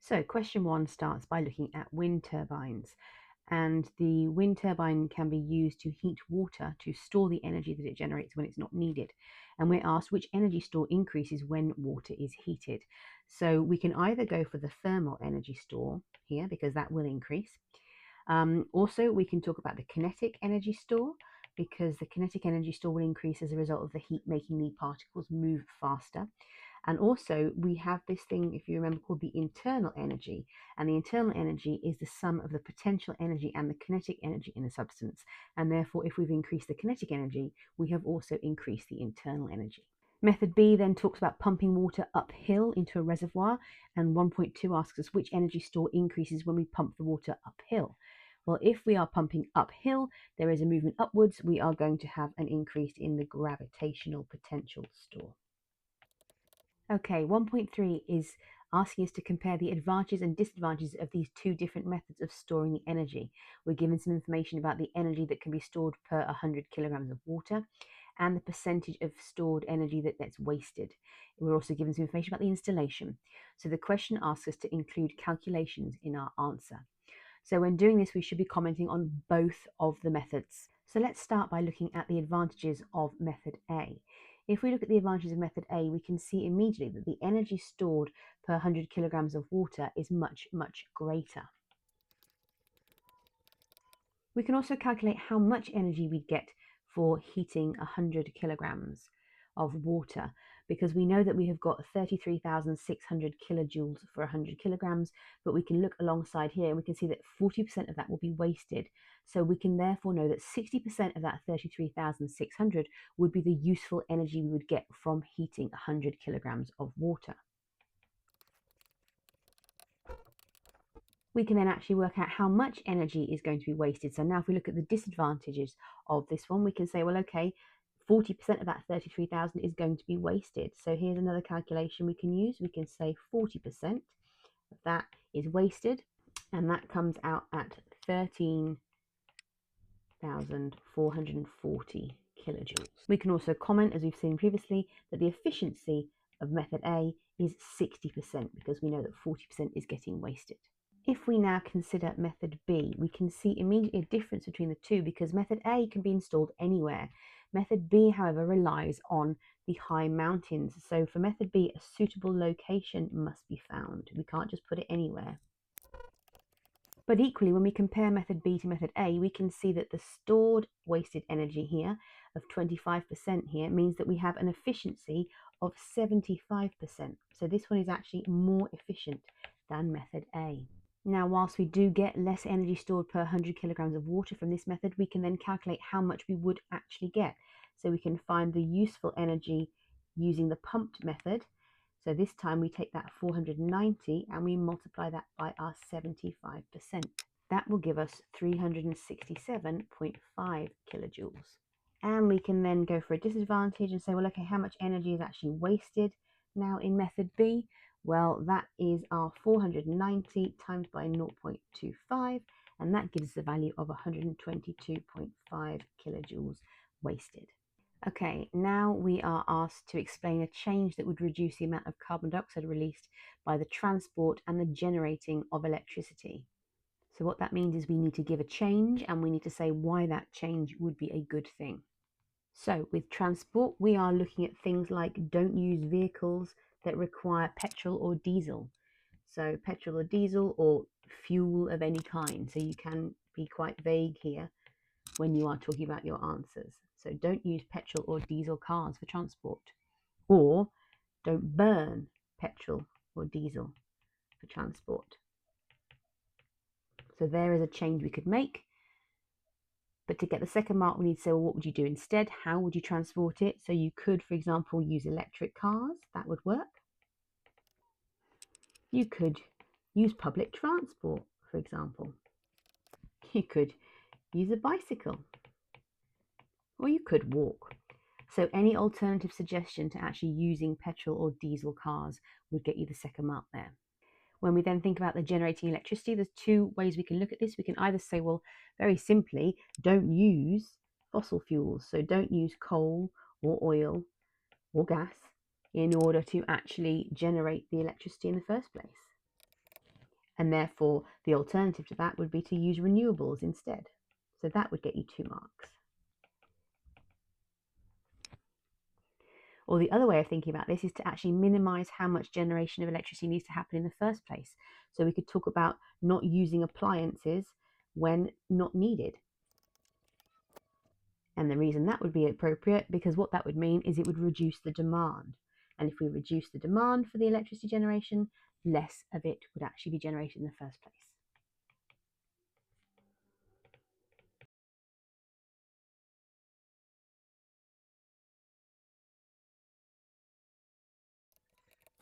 So question 1 starts by looking at wind turbines, and the wind turbine can be used to heat water to store the energy that it generates when it's not needed. And we're asked which energy store increases when water is heated. So we can either go for the thermal energy store here because that will increase. Also, we can talk about the kinetic energy store because the kinetic energy store will increase as a result of the heat making the particles move faster. And also we have this thing, if you remember, called the internal energy. And the internal energy is the sum of the potential energy and the kinetic energy in a substance. And therefore, if we've increased the kinetic energy, we have also increased the internal energy. Method B then talks about pumping water uphill into a reservoir, and 1.2 asks us which energy store increases when we pump the water uphill. Well, if we are pumping uphill, there is a movement upwards, we are going to have an increase in the gravitational potential store. Okay, 1.3 is asking us to compare the advantages and disadvantages of these two different methods of storing the energy. We're given some information about the energy that can be stored per 100 kilograms of water and the percentage of stored energy that's wasted. We're also given some information about the installation. So the question asks us to include calculations in our answer. So when doing this, we should be commenting on both of the methods. So let's start by looking at the advantages of method A. If we look at the advantages of method A, we can see immediately that the energy stored per 100 kilograms of water is much, much greater. We can also calculate how much energy we get for heating 100 kilograms of water, because we know that we have got 33,600 kilojoules for 100 kilograms, but we can look alongside here and we can see that 40% of that will be wasted. So we can therefore know that 60% of that 33,600 would be the useful energy we would get from heating 100 kilograms of water. We can then actually work out how much energy is going to be wasted. So now if we look at the disadvantages of this one, we can say, well, okay, 40% of that 33,000 is going to be wasted. So here's another calculation we can use. We can say 40% of that is wasted, and that comes out at 13,440 kilojoules. We can also comment, as we've seen previously, that the efficiency of method A is 60% because we know that 40% is getting wasted. If we now consider method B, we can see immediately a difference between the two because method A can be installed anywhere. Method B, however, relies on the high mountains. So for method B, a suitable location must be found. We can't just put it anywhere. But equally, when we compare method B to method A, we can see that the stored wasted energy here of 25% here means that we have an efficiency of 75%. So this one is actually more efficient than method A. Now, whilst we do get less energy stored per 100 kilograms of water from this method, we can then calculate how much we would actually get. So we can find the useful energy using the pumped method. So this time we take that 490 and we multiply that by our 75%. That will give us 367.5 kilojoules. And we can then go for a disadvantage and say, well, okay, how much energy is actually wasted now in method B? Well, that is our 490 times by 0.25, and that gives us a value of 122.5 kilojoules wasted. Okay, now we are asked to explain a change that would reduce the amount of carbon dioxide released by the transport and the generating of electricity. So what that means is we need to give a change and we need to say why that change would be a good thing. So with transport, we are looking at things like don't use vehicles that require petrol or diesel. So petrol or diesel or fuel of any kind. So you can be quite vague here when you are talking about your answers. So don't use petrol or diesel cars for transport, or don't burn petrol or diesel for transport. So there is a change we could make. But to get the second mark, we need to say, well, what would you do instead? How would you transport it? So you could, for example, use electric cars. That would work. You could use public transport, for example. You could use a bicycle. Or you could walk. So any alternative suggestion to actually using petrol or diesel cars would get you the second mark there. When we then think about the generating electricity, there's two ways we can look at this. We can either say, well, very simply, don't use fossil fuels. So don't use coal or oil or gas in order to actually generate the electricity in the first place. And therefore, the alternative to that would be to use renewables instead. So that would get you 2 marks. Or the other way of thinking about this is to actually minimize how much generation of electricity needs to happen in the first place. So we could talk about not using appliances when not needed. And the reason that would be appropriate, because what that would mean is it would reduce the demand. And if we reduce the demand for the electricity generation, less of it would actually be generated in the first place.